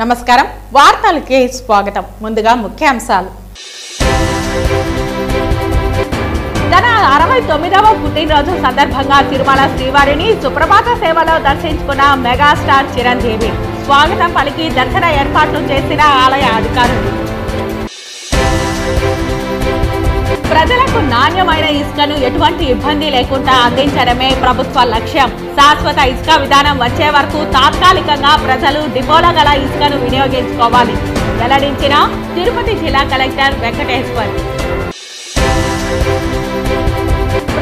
నమస్కారం వార్తలకి స్వాగతం ముందుగా ముఖ్యాంశాలు తన 69వ పుట్టినరోజు సందర్భంగా తిరుమల శ్రీవారిని సుప్రభాత సేవలో దర్శించుకున్న మెగాస్టార్ చిరంజీవి స్వాగతం పలికి దర్శన ఏర్పాట్లు చేసిన ఆలయ అధికారులు ప్రజలకు నాణ్యమైన ఇసుకను ఎటువంటి ఇబ్బంది లేకుండా అందించడమే ప్రభుత్వ లక్ష్యం శాశ్వత ఇసుక విధానం వచ్చే వరకు తాత్కాలికంగా ప్రజలు డిపోల గల ఇసుకను వినియోగించుకోవాలి వెల్లడించిన తిరుపతి జిల్లా కలెక్టర్ వెంకటేశ్వర్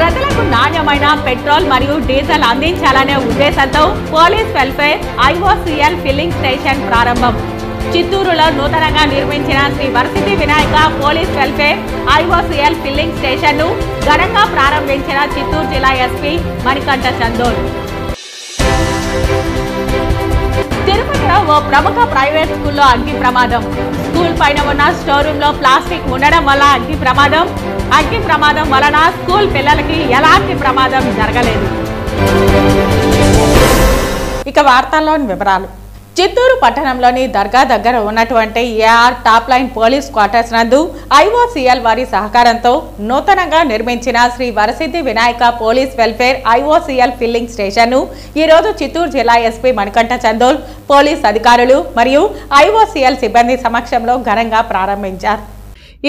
ప్రజలకు నాణ్యమైన పెట్రోల్ మరియు డీజిల్ అందించాలనే ఉద్దేశంతో police welfare IOCL filling station ప్రారంభం చిత్తూరులో నూతనంగా నిర్మించిన Shri Varasiddhi Vinayaka police welfare IOCL filling station ను ఘనంగా ప్రారంభించిన చిత్తూరు జిల్లా ఎస్పీ మణికంఠ చందోల్ తిరుపతిలో ఓ ప్రముఖ ప్రైవేట్ స్కూల్లో అగ్ని ప్రమాదం స్కూల్ పైన ఉన్న స్టోర్ రూమ్ లో ప్లాస్టిక్ ఉండడం వల్ల అగ్ని ప్రమాదం వలన స్కూల్ పిల్లలకి ఎలాంటి ప్రమాదం జరగలేదు ఇక వార్తల్లోని వివరాలు చిత్తూరు పట్టణంలోని దర్గా దగ్గర ఉన్నటువంటి AR top line police quarters నందు ఐఓసీఎల్ వారి సహకారంతో నూతనంగా నిర్మించిన Shri Varasiddhi Vinayaka police welfare IOCL filling station ను ఈ రోజు చిత్తూరు జిల్లా ఎస్పీ మణికంఠ చందోల్ పోలీస్ అధికారులు మరియు ఐఓసీఎల్ సిబ్బంది సమక్షంలో ఘనంగా ప్రారంభించారు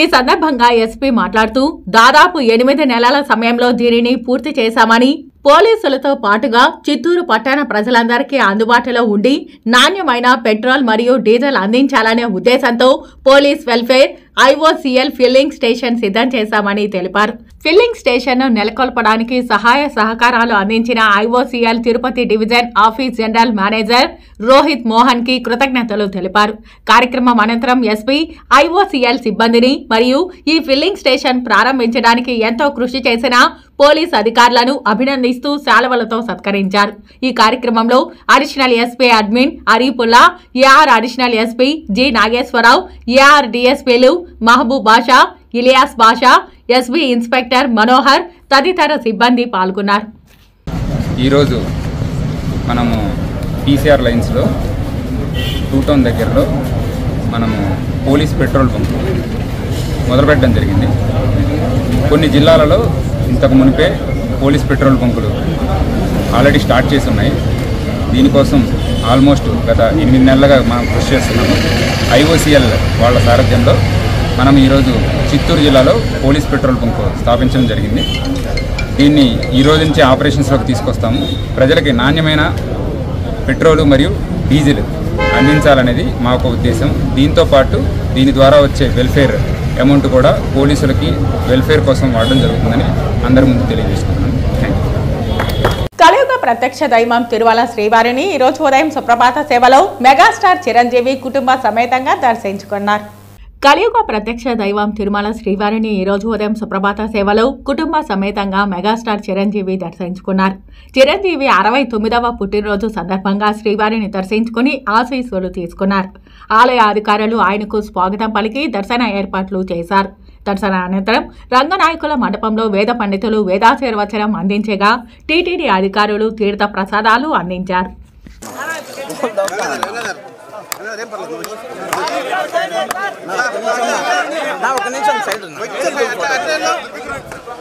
ఈ సందర్భంగా ఎస్పీ మాట్లాడుతూ దాదాపు 8 నెలల సమయంలో దీనిని పూర్తి చేశామని పోలీసులతో పాటుగా చిత్తూరు పట్టణ ప్రజలందరికీ అందుబాటులో ఉండి నాణ్యమైన పెట్రోల్ మరియు డీజిల్ అందించాలనే ఉద్దేశంతో police welfare IOCL filling station సిద్ధం చేశామని తెలిపారు ఫిల్లింగ్ స్టేషన్ ను నెలకొల్పడానికి సహాయ సహకారాలు అందించిన IOCL Tirupati division office general manager Rohit Mohan కి కృతజ్ఞతలు తెలిపారు కార్యక్రమం అనంతరం ఎస్పీ ఐఓసీఎల్ సిబ్బందిని మరియు ఈ ఫిల్లింగ్ స్టేషన్ ప్రారంభించడానికి ఎంతో కృషి చేసిన పోలీస్ అధికారులను అభినందిస్తూ శాలువలతో సత్కరించారు ఈ కార్యక్రమంలో additional SP admin Arifulla AR additional SP G Nageswararao AR డిఎస్పీలు మహబూబ్ బాషా ఇలియాస్ బాషా ఎస్బీ ఇన్స్పెక్టర్ మనోహర్ తదితర సిబ్బంది పాల్గొన్నారు ఈరోజు మనము పీసీఆర్ లైన్స్లో టూ టౌన్ దగ్గరలో మనము పోలీస్ పెట్రోల్ బంక్ మొదలుపెట్టడం జరిగింది కొన్ని జిల్లాలలో ఇంతకు మునిపే పోలీస్ పెట్రోల్ బంకులు ఆల్రెడీ స్టార్ట్ చేసి ఉన్నాయి దీనికోసం ఆల్మోస్ట్ గత 8 నెలలుగా మనం కృషి చేస్తున్నాము ఐఓసీఎల్ వాళ్ళ సారథ్యంలో మనం ఈరోజు చిత్తూరు జిల్లాలో పోలీస్ పెట్రోల్ బంకు స్థాపించడం జరిగింది దీన్ని ఈ రోజు నుంచి ఆపరేషన్స్లోకి తీసుకొస్తాము ప్రజలకి నాణ్యమైన పెట్రోలు మరియు డీజిల్ అందించాలనేది మా ఒక ఉద్దేశం దీంతోపాటు దీని ద్వారా వచ్చే వెల్ఫేర్ అమౌంట్ కూడా పోలీసులకి వెల్ఫేర్ కోసం వాడడం జరుగుతుందని అందరి ముందు తెలియజేస్తున్నాను కలియుగ ప్రత్యక్ష దైవం తిరుమల శ్రీవారిని ఈ రోజు ఉదయం సుప్రభాత సేవలో మెగాస్టార్ చిరంజీవి కుటుంబ సమేతంగా దర్శించుకున్నారు కలియుగ ప్రత్యక్ష దైవం తిరుమల శ్రీవారిని ఈ రోజు ఉదయం సుప్రభాత సేవలో కుటుంబ సమేతంగా మెగాస్టార్ చిరంజీవి దర్శించుకున్నారు చిరంజీవి 69వ పుట్టినరోజు సందర్భంగా శ్రీవారిని దర్శించుకుని ఆశీస్సులు తీసుకున్నారు ఆలయ అధికారులు ఆయనకు స్వాగతం పలికి దర్శన ఏర్పాట్లు చేశారు దర్శన అనంతరం రంగనాయకుల మండపంలో వేద పండితులు వేదాశీర్వచనం అందించగా టీటీడీ అధికారులు తీర్థ ప్రసాదాలు అందించారు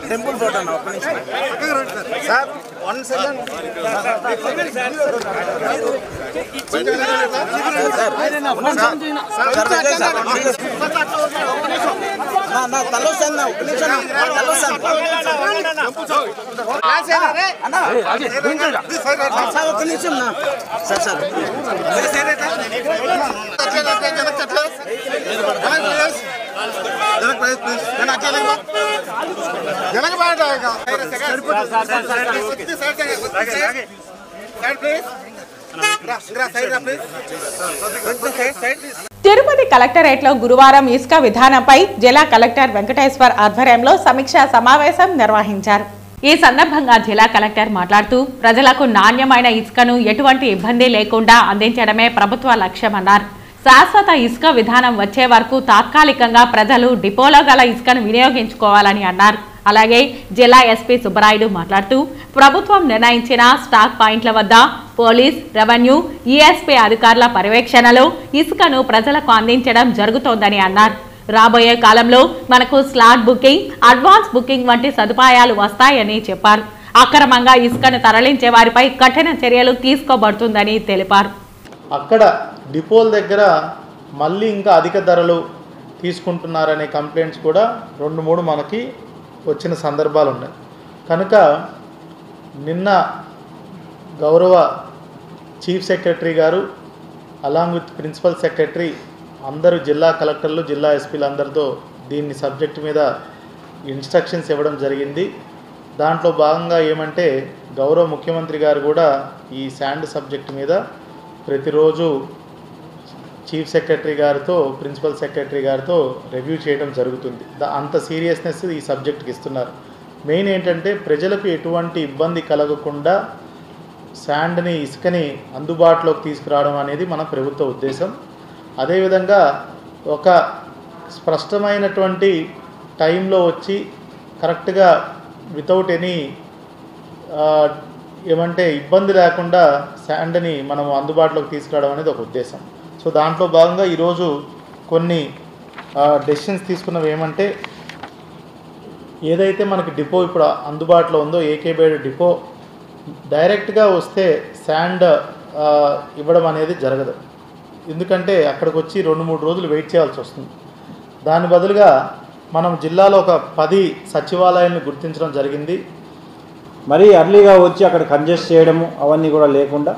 temple photo sir 1 second Tirupati collectorate లో గురువారం ఇసుక విధానంపై జిల్లా కలెక్టర్ వెంకటేశ్వర్ ఆధ్వర్యంలో సమీక్షా సమావేశం నిర్వహించారు ఈ సందర్భంగా జిల్లా కలెక్టర్ మాట్లాడుతూ ప్రజలకు నాణ్యమైన ఇసుకను ఎటువంటి ఇబ్బంది లేకుండా అందించడమే ప్రభుత్వ లక్ష్యమన్నారు శాశ్వత ఇసుక విధానం వచ్చే వరకు తాత్కాలికంగా ప్రజలు డిపోలో గల ఇసుకను వినియోగించుకోవాలని అన్నారు అలాగే జిల్లా ఎస్పీ సుబ్బరాయుడు మాట్లాడుతూ ప్రభుత్వం నిర్ణయించిన స్టాక్ పాయింట్ల వద్ద పోలీస్, రెవెన్యూ, ఈఎస్పీ అధికారుల పర్యవేక్షణలో ఇసుకను ప్రజలకు అందించడం జరుగుతోందని అన్నారు. రాబోయే కాలంలో మనకు స్లాట్ బుకింగ్, అడ్వాన్స్ బుకింగ్ వంటి సదుపాయాలు వస్తాయని చెప్పారు. అక్రమంగా ఇసుకను తరలించే వారిపై కఠిన చర్యలు తీసుకోబడుతుందని తెలిపారు. అక్కడ డిపోల దగ్గర మళ్ళీ ఇంకా అధిక ధరలు తీసుకుంటున్నారనే కంప్లైంట్స్ కూడా 2-3 మనకి వచ్చిన సందర్భాలు ఉన్నాయి. కనుక నిన్న గౌరవ చీఫ్ సెక్రటరీ గారు అలాంగ్ విత్ ప్రిన్సిపల్ సెక్రటరీ అందరూ జిల్లా కలెక్టర్లు, జిల్లా ఎస్పీలు అందరితో దీన్ని సబ్జెక్ట్ మీద ఇన్స్ట్రక్షన్స్ ఇవ్వడం జరిగింది. దాంట్లో భాగంగా ఏమంటే గౌరవ ముఖ్యమంత్రి గారు కూడా ఈ శాండ్ సబ్జెక్ట్ మీద ప్రతిరోజు చీఫ్ సెక్రటరీ గారితో, ప్రిన్సిపల్ సెక్రటరీ గారితో రివ్యూ చేయడం జరుగుతుంది. అంత సీరియస్నెస్ ఈ సబ్జెక్ట్కి ఇస్తున్నారు. మెయిన్ ఏంటంటే ప్రజలకు ఎటువంటి ఇబ్బంది కలగకుండా శాండ్ని, ఇసుకని అందుబాటులోకి తీసుకురావడం అనేది మన ప్రభుత్వ ఉద్దేశం. అదేవిధంగా ఒక స్పష్టమైనటువంటి టైంలో వచ్చి కరెక్ట్గా వితౌట్ ఎనీ ఏమంటే ఇబ్బంది లేకుండా శాండ్ని మనం అందుబాటులోకి తీసుకురావడం అనేది ఒక ఉద్దేశం. సో దాంట్లో భాగంగా ఈరోజు కొన్ని డెసిషన్స్ తీసుకున్నవి ఏమంటే, ఏదైతే మనకి డిపో ఇప్పుడు అందుబాటులో ఉందో ఏకేబేడ్ డిపో డైరెక్ట్గా వస్తే శాండ్ ఇవ్వడం అనేది జరగదు. ఎందుకంటే అక్కడికి వచ్చి 2-3 రోజులు వెయిట్ చేయాల్సి వస్తుంది. దాని బదులుగా మనం జిల్లాలో ఒక 10 సచివాలయాలను గుర్తించడం జరిగింది. మరీ అర్లీగా వచ్చి అక్కడ కంజెస్ట్ చేయడము అవన్నీ కూడా లేకుండా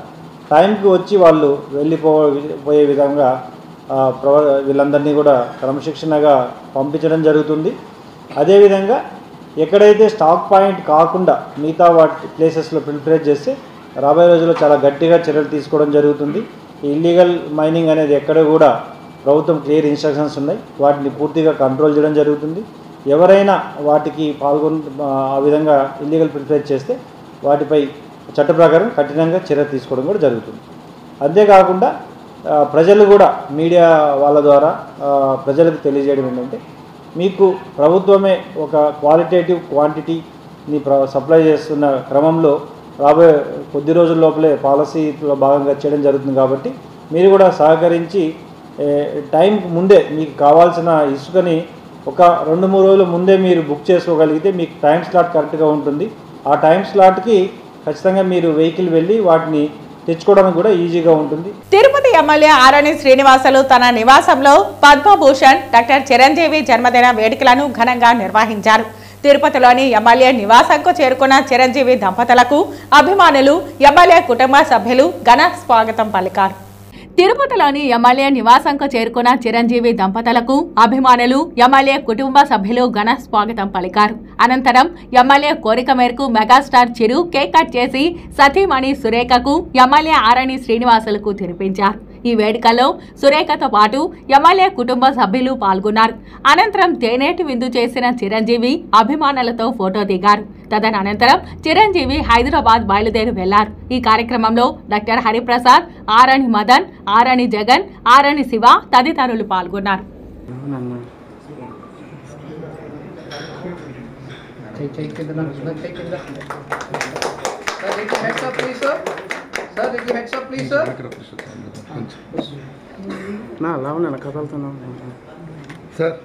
టైంకి వచ్చి వాళ్ళు వెళ్ళిపోయే విధంగా వీళ్ళందరినీ కూడా క్రమశిక్షణగా పంపించడం జరుగుతుంది. అదేవిధంగా ఎక్కడైతే స్టాక్ పాయింట్ కాకుండా మిగతా వాటి ప్లేసెస్లో ఫిల్టరేట్ చేస్తే రాబోయే రోజుల్లో చాలా గట్టిగా చర్యలు తీసుకోవడం జరుగుతుంది. ఇల్లీగల్ మైనింగ్ అనేది ఎక్కడ కూడా ప్రభుత్వం క్లియర్ ఇన్స్ట్రక్షన్స్ ఉన్నాయి. వాటిని పూర్తిగా కంట్రోల్ చేయడం జరుగుతుంది. ఎవరైనా వాటికి ఆ విధంగా ఇల్లీగల్ ఫిల్టరేట్ చేస్తే వాటిపై చట్ట ప్రకారం కఠినంగా చర్య తీసుకోవడం కూడా జరుగుతుంది. అంతేకాకుండా ప్రజలు కూడా మీడియా వాళ్ళ ద్వారా ప్రజలకు తెలియజేయడం ఏంటంటే, మీకు ప్రభుత్వమే ఒక క్వాలిటేటివ్ క్వాంటిటీని సప్లై చేస్తున్న క్రమంలో రాబోయే కొద్ది రోజుల లోపలే పాలసీలో భాగంగా చేయడం జరుగుతుంది. కాబట్టి మీరు కూడా సహకరించి టైంకి ముందే మీకు కావాల్సిన ఇసుకని ఒక 2-3 రోజుల ముందే మీరు బుక్ చేసుకోగలిగితే మీకు టైం స్లాట్ కరెక్ట్గా ఉంటుంది. ఆ టైం స్లాట్కి ఖచ్చితంగా మీరు వెహికల్ వెళ్ళి వాటిని తెచ్చుకోవడానికి కూడా ఈజీగా ఉంటుంది. తిరుపతి ఎమ్మెల్యే ఆరణి శ్రీనివాసులు తన నివాసంలో పద్మభూషణ్ డాక్టర్ చిరంజీవి జన్మదిన వేడుకలను ఘనంగా నిర్వహించారు. తిరుపతిలోని ఎమ్మెల్యే నివాసంకు చేరుకున్న చిరంజీవి దంపతులకు అభిమానులు, ఎమ్మెల్యే కుటుంబ సభ్యులు ఘన స్వాగతం పలికారు. తిరుపతిలోని ఎమ్మెల్యే నివాసంకు చేరుకున్న చిరంజీవి దంపతులకు అభిమానులు, ఎమ్మెల్యే కుటుంబ సభ్యులు ఘన స్వాగతం పలికారు. అనంతరం ఎమ్మెల్యే కోరిక మేరకు మెగాస్టార్ చిరు కేక్ కట్ చేసి సతీమణి సురేఖకు ఎమ్మెల్యే ఆరణి శ్రీనివాసులకు తినిపించారు. ఈ వేడుకల్లో సురేఖతో పాటు ఎమ్మెల్యే కుటుంబ సభ్యులు పాల్గొన్నారు. అనంతరం తేనేటి విందు చేసిన చిరంజీవి అభిమానులతో ఫోటో దిగారు. తదనంతరం చిరంజీవి హైదరాబాద్ బయలుదేరి వెళ్లారు. ఈ కార్యక్రమంలో డాక్టర్ హరిప్రసాద్, ఆరణి మదన్, ఆరణి జగన్, ఆరణి శివ తదితరులు పాల్గొన్నారు. సార్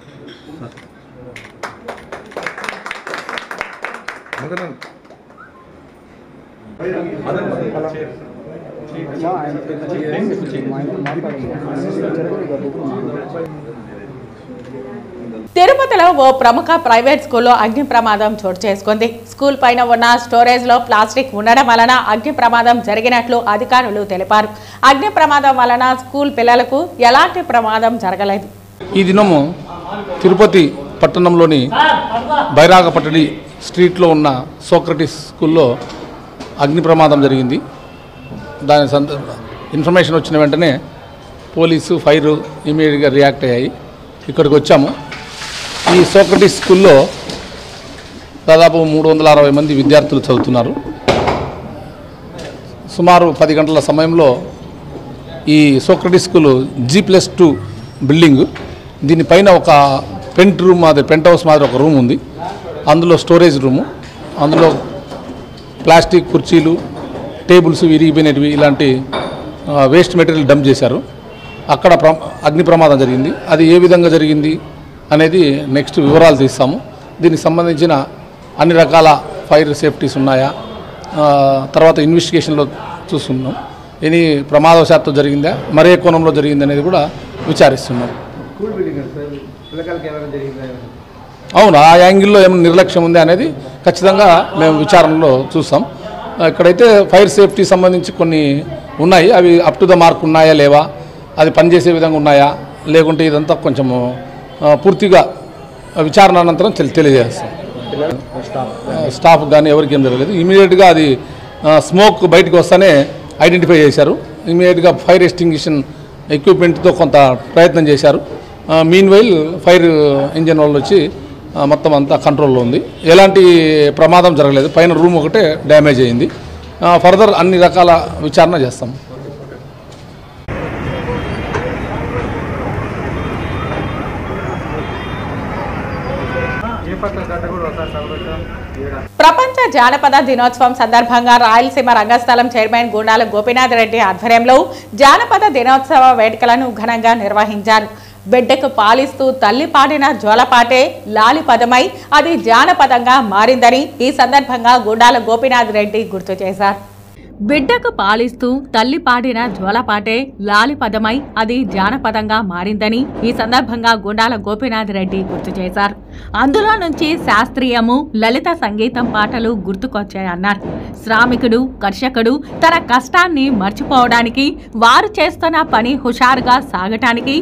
తిరుపతిలో ఓ ప్రముఖ ప్రైవేట్ స్కూల్లో అగ్ని ప్రమాదం చోటు చేసుకుంది. స్కూల్ పైన ఉన్న స్టోరేజ్ లో ప్లాస్టిక్ ఉండడం వలన అగ్ని ప్రమాదం జరిగినట్లు అధికారులు తెలిపారు. అగ్ని ప్రమాదం వలన స్కూల్ పిల్లలకు ఎలాంటి ప్రమాదం జరగలేదు. ఈ దినము తిరుపతి పట్టణంలోని బైరాగపట్టడి స్ట్రీట్లో ఉన్న సోక్రటీస్ స్కూల్లో అగ్ని ప్రమాదం జరిగింది. దాని ఇన్ఫర్మేషన్ వచ్చిన వెంటనే పోలీసు, ఫైర్ ఇమీడియట్గా రియాక్ట్ అయ్యాయి. ఇక్కడికి వచ్చాము. ఈ సోక్రటీస్ స్కూల్లో దాదాపు 360 మంది విద్యార్థులు చదువుతున్నారు. సుమారు 10 గంటల సమయంలో ఈ సోక్రటీస్ స్కూల్ G+2 బిల్డింగ్, దీనిపైన ఒక పెంట్ హౌస్ మాదిరి ఒక రూమ్ ఉంది. అందులో స్టోరేజ్ రూము, అందులో ప్లాస్టిక్ కుర్చీలు, టేబుల్స్ విరిగిపోయినవి ఇలాంటి వేస్ట్ మెటీరియల్ డంప్ చేశారు. అక్కడ అగ్ని ప్రమాదం జరిగింది. అది ఏ విధంగా జరిగింది అనేది నెక్స్ట్ వివరాలు తీస్తాము. దీనికి సంబంధించిన అన్ని రకాల ఫైర్ సేఫ్టీస్ ఉన్నాయా, తర్వాత ఇన్వెస్టిగేషన్లో చూస్తున్నాం. ఎనీ ప్రమాదవశాత్తు జరిగిందా, మరే కోణంలో జరిగింది అనేది కూడా విచారిస్తున్నాం. అవును, ఆ యాంగిల్లో ఏమైనా నిర్లక్ష్యం ఉంది అనేది ఖచ్చితంగా మేము విచారణలో చూస్తాం. ఇక్కడైతే ఫైర్ సేఫ్టీ సంబంధించి కొన్ని ఉన్నాయి, అవి అప్ టు ద మార్క్ ఉన్నాయా లేవా, అది పనిచేసే విధంగా ఉన్నాయా లేకుంటే ఇదంతా కొంచెము పూర్తిగా విచారణ అనంతరం తెలియజేస్తాం. స్టాఫ్ కానీ ఎవరికి ఏం జరగలేదు. ఇమీడియట్గా అది స్మోక్ బయటకు వస్తేనే ఐడెంటిఫై చేశారు. ఇమీడియట్గా ఫైర్ ఎక్స్టింగ్విషన్ ఎక్విప్మెంట్తో కొంత ప్రయత్నం చేశారు. మీన్ వైల్ ఫైర్ ఇంజన్ వాళ్ళు వచ్చి మొత్తం అంతా కంట్రోల్లో ఉంది. ఎలాంటి ప్రమాదం జరగలేదు. పైన రూమ్ ఒకటే డ్యామేజ్ అయింది. ఫర్దర్ అన్ని రకాల విచారణ చేస్తాం. ప్రపంచ జానపద దినోత్సవం సందర్భంగా రాయలసీమ రంగస్థలం చైర్మన్ గుండాల గోపీనాథ్ రెడ్డి ఆధ్వర్యంలో జానపద దినోత్సవ వేడుకలను ఘనంగా నిర్వహించారు. బిడ్డకు పాలిస్తూ తల్లి పాడిన జోలపాటే లాలిపదమై అది జానపదంగా మారిందని ఈ సందర్భంగా గుండాల గోపీనాథ్ రెడ్డి గుర్తు చేశారు. బిడ్డకు పాలిస్తూ తల్లి పాడిన జోలపాటే లాలిపదమై అది జానపదంగా మారిందని ఈ సందర్భంగా గుండాల గోపీనాథ్ రెడ్డి గుర్తు చేశారు. అందులో నుంచి శాస్త్రీయము, లలిత సంగీతం పాటలు గుర్తుకొచ్చాయన్నారు. శ్రామికుడు, కర్షకుడు తన కష్టాన్ని మర్చిపోవడానికి, వారు చేస్తున్న పని హుషారుగా సాగటానికి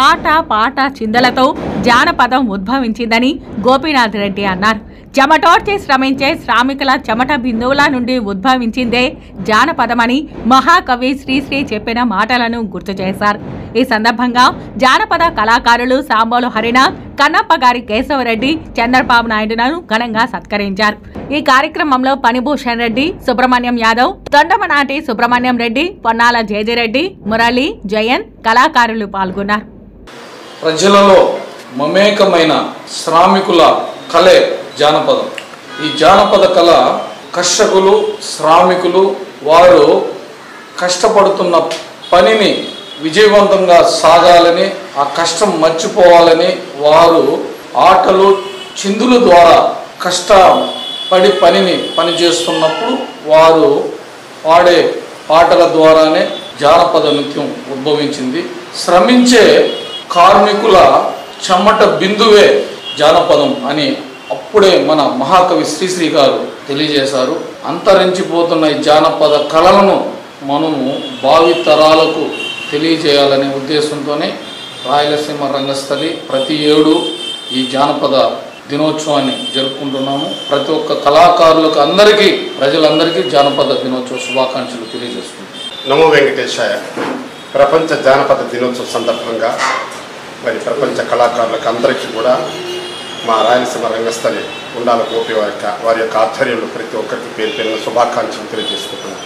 ఆట పాట చిందలతో జానపదం ఉద్భవించిందని గోపీనాథ్ రెడ్డి అన్నారు. చెమటోడ్చి శ్రమించే శ్రామికుల చెమట బిందువుల నుండి ఉద్భవించిందే జానపదమని మహాకవి శ్రీశ్రీ చెప్పిన మాటలను గుర్తు చేశారు. ఈ సందర్భంగా జానపద కళాకారులు సాంబోలు హరిణ, కన్నప్ప గారి కేశవరెడ్డి, చంద్రబాబు నాయుడును ఘనంగా సత్కరించారు. ఈ కార్యక్రమంలో పనిభూషణ్ రెడ్డి, సుబ్రహ్మణ్యం యాదవ్, తొండమనాటి సుబ్రహ్మణ్యం రెడ్డి, పొన్నాల జేజిరెడ్డి, మురళి, జయన్ కళాకారులు పాల్గొన్నారు. ప్రజలలో మమేకమైన శ్రామికుల కళే జానపదం. ఈ జానపద కళ కర్షకులు, శ్రామికులు వారు కష్టపడుతున్న పనిని విజయవంతంగా సాగాలని, ఆ కష్టం మర్చిపోవాలని వారు ఆటలు చిందుల ద్వారా కష్టపడి పని చేస్తున్నప్పుడు వారు పాడే పాటల ద్వారానే జానపద నృత్యం ఉద్భవించింది. శ్రమించే కార్మికుల చెమట బిందువే జానపదం అని అప్పుడే మన మహాకవి శ్రీశ్రీ గారు తెలియజేశారు. అంతరించిపోతున్న ఈ జానపద కళలను మనము భావితరాలకు తెలియజేయాలనే ఉద్దేశంతోనే రాయలసీమ రంగస్థలి ప్రతి ఏడు ఈ జానపద దినోత్సవాన్ని జరుపుకుంటున్నాము. ప్రతి ఒక్క కళాకారులకు అందరికీ, ప్రజలందరికీ జానపద దినోత్సవ శుభాకాంక్షలు తెలియజేస్తున్నాం. నమో వెంకటేశాయ. ప్రపంచ జానపద దినోత్సవం సందర్భంగా మరి ప్రపంచ కళాకారులకు అందరికీ కూడా మా రాయలసీమ రంగస్థలి గుండాల గోపి వారి యొక్క ఆధ్వర్యంలో ప్రతి ఒక్కరికి పేరు పేరున శుభాకాంక్షలు తెలియజేసుకుంటున్నాం.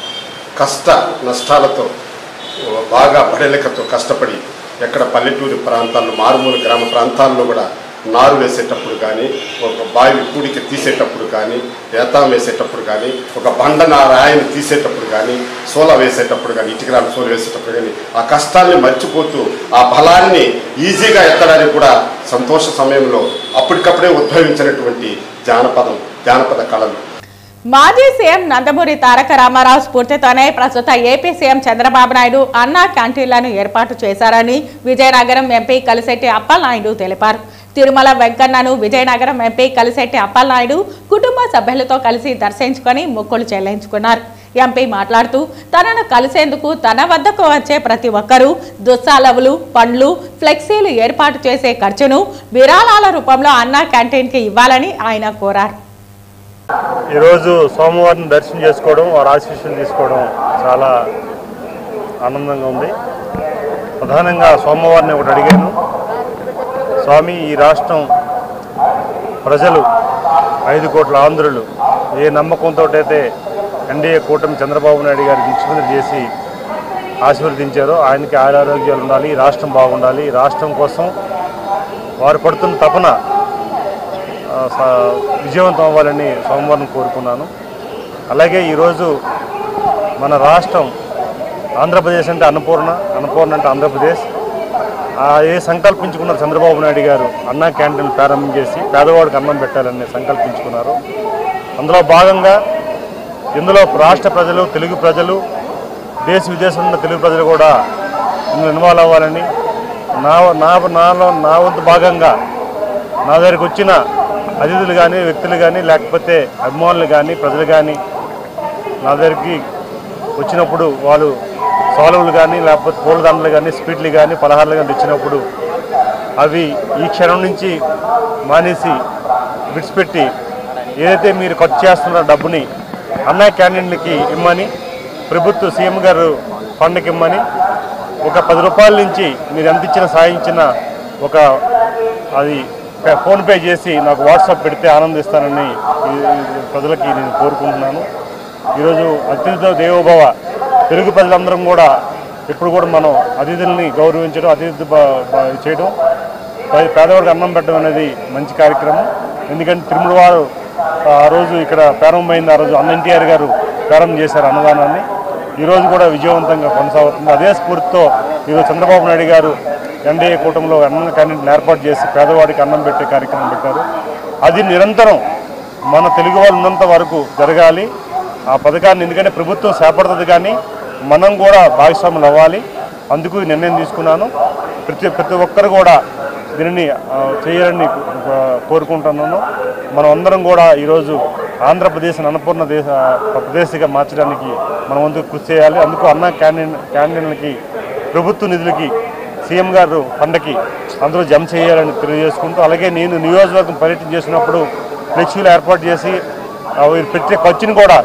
కష్ట నష్టాలతో బాగా బడలికతో కష్టపడి ఎక్కడ పల్లెటూరు ప్రాంతాల్లో, మారుమూల గ్రామ ప్రాంతాల్లో కూడా నారు వేసేటప్పుడు కానీ, ఒక బావి కూడికి తీసేటప్పుడు కానీ, ఏతాం వేసేటప్పుడు కానీ, ఒక బండన రాయిని తీసేటప్పుడు కానీ, సోల వేసేటప్పుడు కానీ, ఇటుకరాలు సోల వేసేటప్పుడు కానీ ఆ కష్టాన్ని మర్చిపోతూ ఆ బలాన్ని ఈజీగా ఎత్తడానికి కూడా సంతోష సమయంలో అప్పటికప్పుడే ఉద్భవించినటువంటి జానపద కళలు. మాజీ సీఎం నందమూరి తారక రామారావు స్ఫూర్తితోనే ప్రస్తుత ఏపీ సీఎం చంద్రబాబు నాయుడు అన్నా క్యాంటీన్లను ఏర్పాటు చేశారని విజయనగరం ఎంపీ కలిశెట్టి అప్పలనాయుడు తెలిపారు. తిరుమల వెంకన్నను విజయనగరం ఎంపీ కలిశెట్టి అప్పలనాయుడు కుటుంబ సభ్యులతో కలిసి దర్శించుకొని మొక్కులు చెల్లించుకున్నారు. ఎంపీ మాట్లాడుతూ తనను కలిసేందుకు తన వద్దకు వచ్చే ప్రతి ఒక్కరూ దుస్సాలవులు, పండ్లు, ఫ్లెక్సీలు ఏర్పాటు చేసే ఖర్చును విరాళాల రూపంలో అన్నా క్యాంటీన్కి ఇవ్వాలని ఆయన కోరారు. ఈరోజు సోమవారం దర్శనం చేసుకోవడం, వారి ఆశీస్సులు తీసుకోవడం చాలా ఆనందంగా ఉంది. ప్రధానంగా సోమవారిని ఒకటి అడిగాను, స్వామి ఈ రాష్ట్రం ప్రజలు 5 కోట్ల ఆంధ్రులు ఏ నమ్మకంతో అయితే ఎన్డీఏ కూటమి చంద్రబాబు నాయుడు గారికి ముఖ్యమంత్రి చేసి ఆశీర్వదించారో ఆయనకి ఆరోగ్యాలు ఉండాలి, ఈ రాష్ట్రం బాగుండాలి, ఈ రాష్ట్రం కోసం వారు పడుతున్న తపన విజయవంతం అవ్వాలని సోమవారం కోరుకున్నాను. అలాగే ఈరోజు మన రాష్ట్రం ఆంధ్రప్రదేశ్ అంటే అన్నపూర్ణ అంటే ఆంధ్రప్రదేశ్. ఏ సంకల్పించుకున్నారు చంద్రబాబు నాయుడు గారు అన్నా క్యాంటీన్ ప్రారంభం చేసి పేదవాడికి అన్నం పెట్టాలని సంకల్పించుకున్నారు. అందులో భాగంగా ఇందులో రాష్ట్ర ప్రజలు, తెలుగు ప్రజలు, దేశ విదేశంలో ఉన్న తెలుగు ప్రజలు కూడా ఇందులో ఇన్వాల్వ్ అవ్వాలని నా వంతు భాగంగా నా దగ్గరికి వచ్చిన అతిథులు కానీ, వ్యక్తులు కానీ, లేకపోతే అభిమానులు కానీ, ప్రజలు కానీ నా దగ్గరికి వచ్చినప్పుడు వాళ్ళు సాలువులు కానీ, లేకపోతే పూలదండలు కానీ, స్వీట్లు కానీ, పలహారాలు కానీ తెచ్చినప్పుడు అవి ఈ క్షణం నుంచి మానేసి విడిచిపెట్టి ఏదైతే మీరు ఖర్చు చేస్తున్నారో డబ్బుని అన్నా క్యాంటీన్లకి ఇమ్మని, ప్రభుత్వ సీఎం గారు ఫండ్కి ఇమ్మని, ఒక 10 రూపాయల నుంచి మీరు ఎంత ఇచ్చినా సాయించిన ఒక అది ఫోన్పే చేసి నాకు వాట్సాప్ పెడితే ఆనందిస్తానని ప్రజలకి నేను కోరుకుంటున్నాను. ఈరోజు అతిథితో దేవోభవ, తెలుగు ప్రజలందరం కూడా ఇప్పుడు కూడా మనం అతిథుల్ని గౌరవించడం, అతిథి చేయడం, పేదవాడికి అన్నం పెట్టడం అనేది మంచి కార్యక్రమం. ఎందుకంటే తిరుమల వారు ఆ రోజు ఇక్కడ ప్రారంభమైంది. ఆ రోజు అన్న ఎన్టీఆర్ గారు ప్రారంభం చేశారు అన్నదానాన్ని. ఈరోజు కూడా విజయవంతంగా కొనసాగుతుంది. అదే స్ఫూర్తితో ఈరోజు చంద్రబాబు నాయుడు గారు ఎన్డీఏ కూటమిలో అన్న క్యాంటీన్లు ఏర్పాటు చేసి పేదవాడికి అన్నం పెట్టే కార్యక్రమం పెట్టారు. అది నిరంతరం మన తెలుగు వాళ్ళు ఉన్నంత వరకు జరగాలి ఆ పథకాన్ని. ఎందుకంటే ప్రభుత్వం చేపడుతుంది కానీ మనం కూడా భాగస్వాములు అవ్వాలి. అందుకు నిర్ణయం తీసుకున్నాను. ప్రతి ఒక్కరు కూడా దీనిని చేయాలని కోరుకుంటున్నాను. మనం అందరం కూడా ఈరోజు ఆంధ్రప్రదేశ్ అన్నపూర్ణ ప్రదేశంగా మార్చడానికి మనం వంతు కృషి చేయాలి. అందుకు అన్న క్యాంటీన్లకి ప్రభుత్వ నిధులకి సీఎం గారు ఫండ్కి అందరూ జమ చేయాలని తెలియజేసుకుంటూ, అలాగే నేను నియోజకవర్గం పర్యటన చేసినప్పుడు ఫ్లెక్సీలు ఏర్పాటు చేసి పెట్టే ఖర్చుని కూడా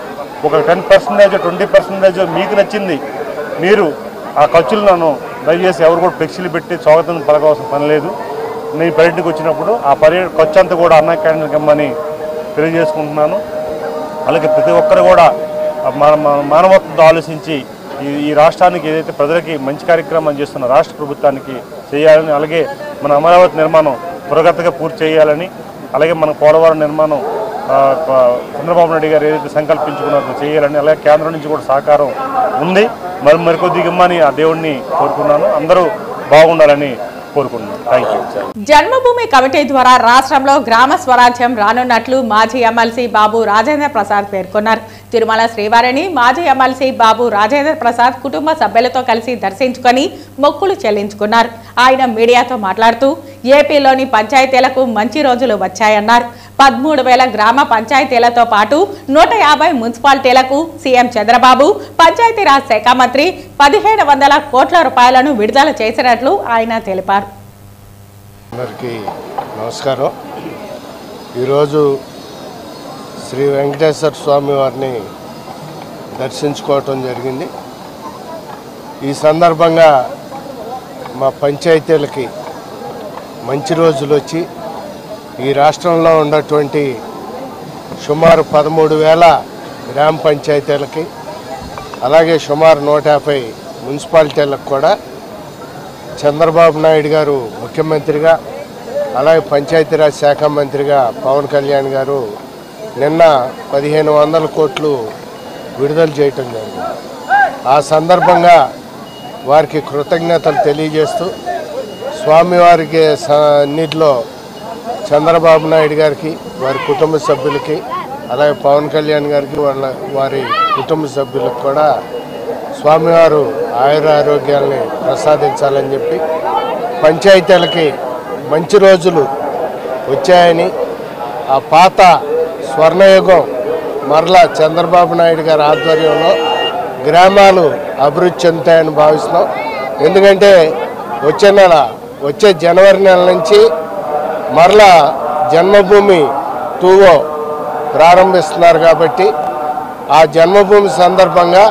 ఒక 10%, 20% మీకు నచ్చింది మీరు ఆ ఖర్చులను దయచేసి ఎవరు కూడా ఫ్లెక్సీలు పెట్టి స్వాగతం పలకవలసిన పని లేదు. నేను పర్యటనకు వచ్చినప్పుడు ఆ ఖర్చు అంతా కూడా అన్నా క్యాంటీన్కి ఇమ్మని తెలియజేసుకుంటున్నాను. అలాగే ప్రతి ఒక్కరు కూడా మానవత్వంతో ఆలోచించి ఈ రాష్ట్రానికి ఏదైతే ప్రజలకి మంచి కార్యక్రమం చేస్తున్న రాష్ట్ర ప్రభుత్వానికి చేయాలని, అలాగే మన అమరావతి నిర్మాణం త్వరగతిగా పూర్తి చేయాలని, అలాగే మన పోలవరం నిర్మాణం చంద్రబాబు నాయుడు గారు ఏదైతే సంకల్పించుకున్నారో చేయాలని, అలాగే కేంద్రం నుంచి కూడా సహకారం ఉంది. మరికొద్దిగా ఇమ్మని ఆ దేవుడిని కోరుకున్నాను. అందరూ బాగుండాలని కోరుకున్నాను. Thank you. జన్మభూమి కమిటీ ద్వారా రాష్ట్రంలో గ్రామ స్వరాజ్యం రానున్నట్లు మాజీ ఎమ్మెల్సీ బాబు రాజేంద్ర ప్రసాద్ పేర్కొన్నారు. తిరుమల శ్రీవారిని మాజీ ఎమ్మెల్సీ బాబు రాజేంద్ర ప్రసాద్ కుటుంబ సభ్యులతో కలిసి దర్శించుకొని మొక్కులు చెల్లించుకున్నారు. ఆయన మీడియాతో మాట్లాడుతూ ఏపీలోని పంచాయతీలకు మంచి రోజులు వచ్చాయన్నారు. 13,000 గ్రామ పంచాయతీలతో పాటు 150 మున్సిపాలిటీలకు సీఎం చంద్రబాబు పంచాయతీరాజ్ శాఖ మంత్రి 1,500 కోట్ల రూపాయలను విడుదల చేసినట్లు ఆయన తెలిపారు. అందరికీ నమస్కారం. ఈరోజు శ్రీ వెంకటేశ్వర స్వామి వారిని దర్శించుకోవటం జరిగింది. ఈ సందర్భంగా మా పంచాయతీలకి మంచి రోజులు వచ్చి ఈ రాష్ట్రంలో ఉన్నటువంటి సుమారు 13,000 గ్రామ పంచాయతీలకి, అలాగే సుమారు 150 మున్సిపాలిటీలకు కూడా చంద్రబాబు నాయుడు గారు ముఖ్యమంత్రిగా, అలాగే పంచాయతీరాజ్ శాఖ మంత్రిగా పవన్ కళ్యాణ్ గారు నిన్న 1,500 కోట్లు విడుదల చేయటం జరిగింది. ఆ సందర్భంగా వారికి కృతజ్ఞతలు తెలియజేస్తూ స్వామివారికి సన్నిధిలో చంద్రబాబు నాయుడు గారికి, వారి కుటుంబ సభ్యులకి, అలాగే పవన్ కళ్యాణ్ గారికి, వారి కుటుంబ సభ్యులకు కూడా స్వామివారు ఆయురారోగ్యాలని ప్రసాదించాలని చెప్పి, పంచాయతీలకి మంచి రోజులు వచ్చాయని, ఆ పాత స్వర్ణయుగం మరలా చంద్రబాబు నాయుడు గారి ఆధ్వర్యంలో గ్రామాలు అభివృద్ధి చెందుతాయని భావిస్తున్నాం. ఎందుకంటే వచ్చే జనవరి నెల నుంచి మరలా జన్మభూమి 2 ప్రారంభిస్తున్నారు. కాబట్టి ఆ జన్మభూమి సందర్భంగా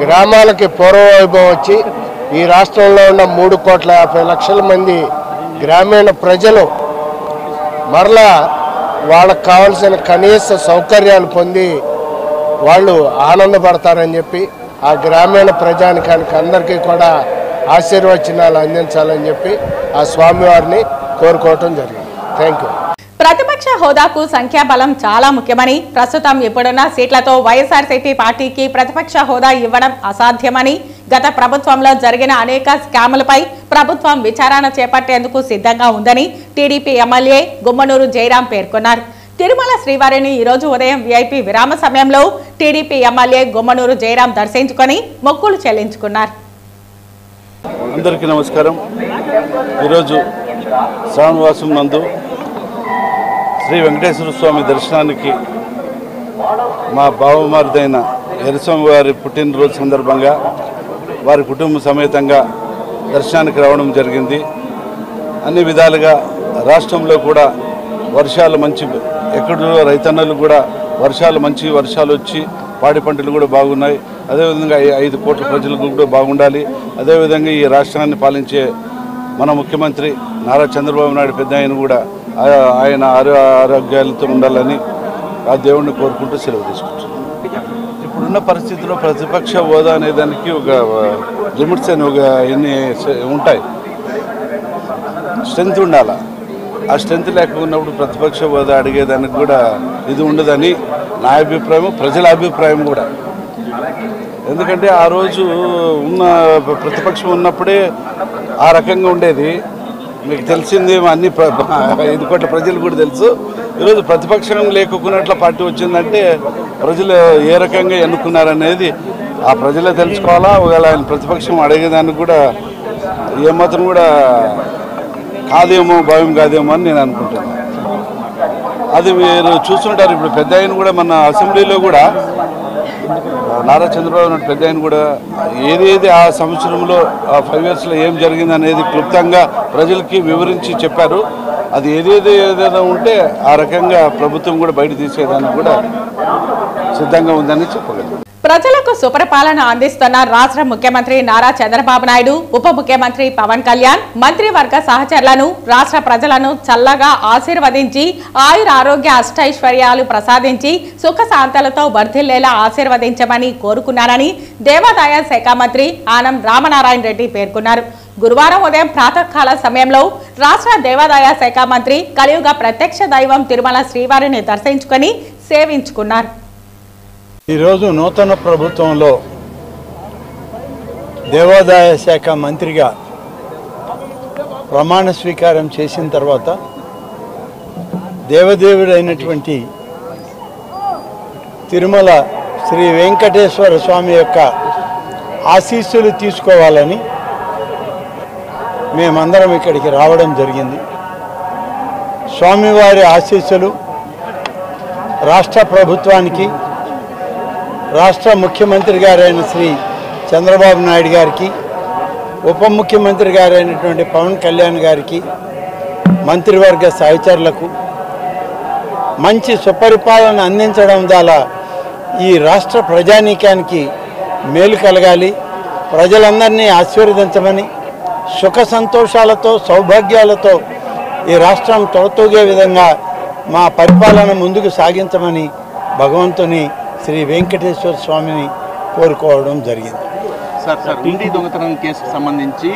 గ్రామాలకి పూర్వవైభవం వచ్చి ఈ రాష్ట్రంలో ఉన్న 3,50,00,000 మంది గ్రామీణ ప్రజలు మరలా వాళ్ళకు కావాల్సిన కనీస సౌకర్యాలు పొంది వాళ్ళు ఆనందపడతారని చెప్పి, ఆ గ్రామీణ ప్రజానికానికి అందరికీ కూడా ఆశీర్వచనాలు అందించాలని చెప్పి ఆ స్వామివారిని కోరుకోవటం జరిగింది. Thank you. ప్రతిపక్ష హోదాకు సంఖ్యాబలం చాలా ముఖ్యమని, ప్రస్తుతం ఇప్పుడున్న సీట్లతో వైఎస్ఆర్సీపీ పార్టీకి ప్రతిపక్ష హోదా ఇవ్వడం అసాధ్యమని, గత ప్రభుత్వంలో జరిగిన అనేక స్కాములపై ప్రభుత్వం విచారణ చేపట్టేందుకు సిద్ధంగా ఉందని టీడీపీ ఎమ్మెల్యే గుమ్మనూరు జయరాం పేర్కొన్నారు. తిరుమల శ్రీవారిని ఈరోజు ఉదయం వీఐపీ విరామ సమయంలో టీడీపీ ఎమ్మెల్యే గుమ్మనూరు జయరాం దర్శించుకొని మొక్కులు చెల్లించుకున్నారు. అందరికీ నమస్కారం. ఈరోజు శ్రావణవాసం నందు శ్రీ వెంకటేశ్వర స్వామి దర్శనానికి మా బావమరిదైన ఎర్రస్వామి వారి పుట్టినరోజు సందర్భంగా వారి కుటుంబ సమేతంగా దర్శనానికి రావడం జరిగింది. అన్ని విధాలుగా రాష్ట్రంలో కూడా వర్షాలు మంచి, ఎక్కడో రైతన్నలు కూడా మంచి వర్షాలు వచ్చి పాడి పంటలు కూడా బాగున్నాయి. అదేవిధంగా 5 కోట్ల ప్రజలకు కూడా బాగుండాలి. అదేవిధంగా ఈ రాష్ట్రాన్ని పాలించే మన ముఖ్యమంత్రి నారా చంద్రబాబు నాయుడు పెద్ద ఆయన కూడా ఆయన ఆరోగ్యాలతో ఉండాలని ఆ దేవుడిని కోరుకుంటూ సెలవు తీసుకుంటున్నాను. ఇప్పుడున్న పరిస్థితిలో ప్రతిపక్ష హోదా అనే దానికి ఒక లిమిట్స్ అని ఒక ఎన్ని ఉంటాయి, స్ట్రెంత్ ఉండాలి. ఆ స్ట్రెంత్ లేకున్నప్పుడు ప్రతిపక్ష హోదా అడిగేదానికి కూడా ఇది ఉండదని నా అభిప్రాయం, ప్రజల అభిప్రాయం కూడా. ఎందుకంటే ఆ రోజు ఉన్న ప్రతిపక్షం ఉన్నప్పుడే ఆ రకంగా ఉండేది. మీకు తెలిసింది, అన్ని 5 కోట్ల ప్రజలు కూడా తెలుసు. ఈరోజు ప్రతిపక్షం లేకున్నట్ల పార్టీ వచ్చిందంటే ప్రజలు ఏ రకంగా ఎన్నుకున్నారనేది ఆ ప్రజలే తెలుసుకోవాలా. ఒకవేళ ఆయన ప్రతిపక్షం అడిగేదానికి కూడా ఏమాత్రం కూడా కాదేమో, భయం కాదేమో అని నేను అనుకుంటున్నాను. అది మీరు చూస్తుంటారు. ఇప్పుడు పెద్ద ఆయన కూడా మన అసెంబ్లీలో కూడా నారా చంద్రబాబు నాయుడు పెద్ద ఆయన కూడా ఏదేది ఆ సంవత్సరంలో 5 ఇయర్స్లో ఏం జరిగింది అనేది క్లుప్తంగా ప్రజలకి వివరించి చెప్పారు. అది ఏదేదో ఉంటే ఆ రకంగా ప్రభుత్వం కూడా బయట తీసేదానికి కూడా సిద్ధంగా ఉందని చెప్పగలను. ప్రజలకు సుపరిపాలన అందిస్తున్న రాష్ట్ర ముఖ్యమంత్రి నారా చంద్రబాబు నాయుడు, ఉప ముఖ్యమంత్రి పవన్ కళ్యాణ్, మంత్రివర్గ సహచరులను, రాష్ట్ర ప్రజలను చల్లగా ఆశీర్వదించి ఆయుర ఆరోగ్య అష్టైశ్వర్యాలు ప్రసాదించి సుఖశాంతలతో వర్ధిల్లేలా ఆశీర్వదించమని కోరుకున్నారని దేవాదాయ శాఖ మంత్రి ఆనం రామనారాయణ రెడ్డి పేర్కొన్నారు. గురువారం ఉదయం ప్రాతకాల సమయంలో రాష్ట్ర దేవాదాయ శాఖ మంత్రి కలియుగ ప్రత్యక్ష దైవం తిరుమల శ్రీవారిని దర్శించుకొని సేవించుకున్నారు. ఈరోజు నూతన ప్రభుత్వంలో దేవాదాయ శాఖ మంత్రిగా ప్రమాణ స్వీకారం చేసిన తర్వాత దేవదేవుడైనటువంటి తిరుమల శ్రీ వెంకటేశ్వర స్వామి యొక్క ఆశీస్సులు తీసుకోవాలని మేమందరం ఇక్కడికి రావడం జరిగింది. స్వామివారి ఆశీస్సులు రాష్ట్ర ప్రభుత్వానికి, రాష్ట్ర ముఖ్యమంత్రి గారైన శ్రీ చంద్రబాబు నాయుడు గారికి, ఉప ముఖ్యమంత్రి గారైనటువంటి పవన్ కళ్యాణ్ గారికి, మంత్రివర్గ సహచరులకు మంచి సుపరిపాలన అందించడం ద్వారా ఈ రాష్ట్ర ప్రజానీకానికి మేలు కలగాలి, ప్రజలందరినీ ఆశీర్వదించమని, సుఖ సంతోషాలతో సౌభాగ్యాలతో ఈ రాష్ట్రం తొలతూగే విధంగా మా పరిపాలన ముందుకు సాగించమని భగవంతుని శ్రీ వెంకటేశ్వర స్వామిని కోరుకోవడం జరిగింది. సార్ టీడీ దొంగతనం కేసుకు సంబంధించి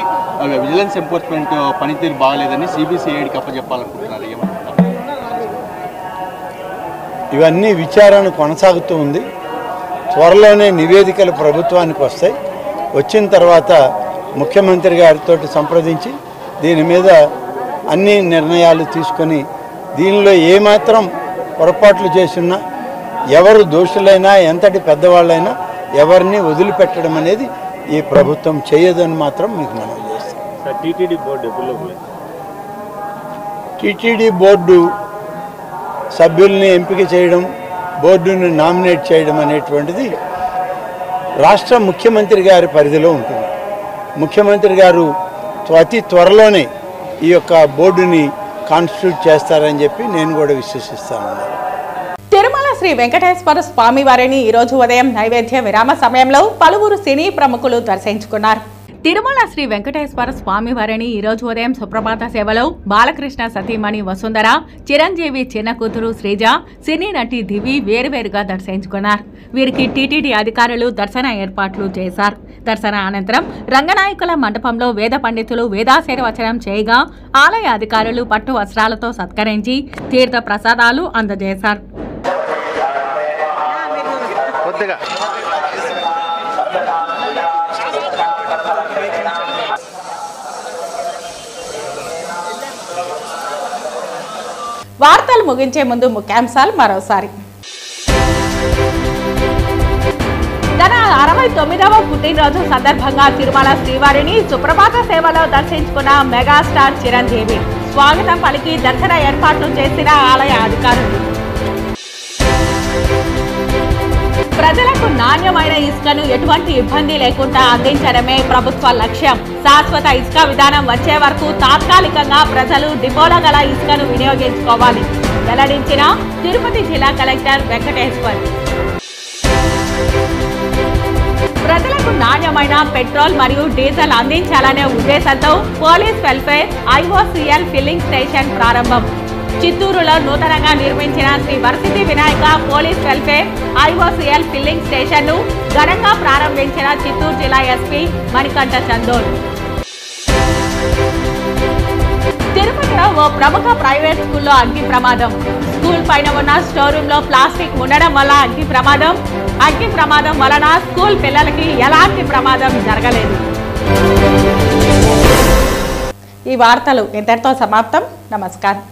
విజిలెన్స్ ఎన్ఫోర్స్మెంట్ పనితీరు బాగలేదని సిబిసిఐడికి అప్పచెప్పాలనుకుంటున్నారు. ఇవన్నీ విచారణ కొనసాగుతూ ఉంది. త్వరలోనే నివేదికలు ప్రభుత్వానికి వస్తాయి. వచ్చిన తర్వాత ముఖ్యమంత్రి గారితో సంప్రదించి దీని మీద అన్ని నిర్ణయాలు తీసుకొని దీనిలో ఏమాత్రం పొరపాట్లు చేసినా, ఎవరు దోషులైనా, ఎంతటి పెద్దవాళ్ళైనా ఎవరిని వదిలిపెట్టడం అనేది ఈ ప్రభుత్వం చేయదని మాత్రం మీకు మనవి చేస్తాం. టీటీడీ బోర్డు సభ్యుల్ని ఎంపిక చేయడం, బోర్డుని నామినేట్ చేయడం అనేటువంటిది రాష్ట్ర ముఖ్యమంత్రి గారి పరిధిలో ఉంటుంది. ముఖ్యమంత్రి గారు అతి త్వరలోనే ఈ యొక్క బోర్డుని కాన్స్టిట్యూట్ చేస్తారని చెప్పి నేను కూడా విశ్వసిస్తాను. తిరుమల శ్రీ వెంకటేశ్వర స్వామి వారిని ఈరోజు ఉదయం నైవేద్య విరామ సమయంలో పలువురు సినీ ప్రముఖులు దర్శించుకున్నారు. తిరుమల శ్రీ వెంకటేశ్వర స్వామి వారిని ఈరోజు ఉదయం సుప్రభాత సేవలో బాలకృష్ణ సతీమణి వసుంధర, చిరంజీవి చిన్న కూతురు శ్రీజ, సినీ నటి దివి వేరువేరుగా దర్శించుకున్నారు. వీరికి టీటీడీ అధికారులు దర్శన ఏర్పాట్లు చేశారు. దర్శన అనంతరం రంగనాయకుల మండపంలో వేద పండితులు వేదాశీర్వచనం చేయగా ఆలయ అధికారులు పట్టు వస్త్రాలతో సత్కరించి తీర్థ ప్రసాదాలు అందజేశారు. వార్తలు ముగించే ముందు ముఖ్యాంశాలు మరోసారి. తన 69వ పుట్టినరోజు సందర్భంగా తిరుమల శ్రీవారిని సుప్రభాత సేవలో దర్శించుకున్న మెగాస్టార్ చిరంజీవి. స్వాగతం పలికి దర్శన ఏర్పాట్లు చేసిన ఆలయ అధికారులు. ప్రజలకు నాణ్యమైన ఇసుకను ఎటువంటి ఇబ్బంది లేకుండా అందించడమే ప్రభుత్వ లక్ష్యం. శాశ్వత ఇసుక విధానం వచ్చే వరకు తాత్కాలికంగా ప్రజలు డిపోలో గల ఇసుకను వినియోగించుకోవాలి వెల్లడించిన తిరుపతి జిల్లా కలెక్టర్ వెంకటేశ్వర్. ప్రజలకు నాణ్యమైన పెట్రోల్ మరియు డీజిల్ అందించాలనే ఉద్దేశంతో police welfare IOCL filling station ప్రారంభం. చిత్తూరులో నూతనంగా నిర్మించిన Shri Varasiddhi Vinayaka police welfare IOCL filling station ను ఘనంగా ప్రారంభించిన చిత్తూరు జిల్లా ఎస్పీ మణికంఠ చందోల్. తిరుపతిలో ఓ ప్రముఖ ప్రైవేట్ స్కూల్లో అగ్ని ప్రమాదం. స్కూల్ పైన ఉన్న స్టోర్ రూమ్ లో ప్లాస్టిక్ ఉండడం వల్ల అగ్ని ప్రమాదం వలన స్కూల్ పిల్లలకి ఎలాంటి ప్రమాదం జరగలేదు. ఈ వార్తలు ఇంతటితో సమాప్తం. నమస్కారం.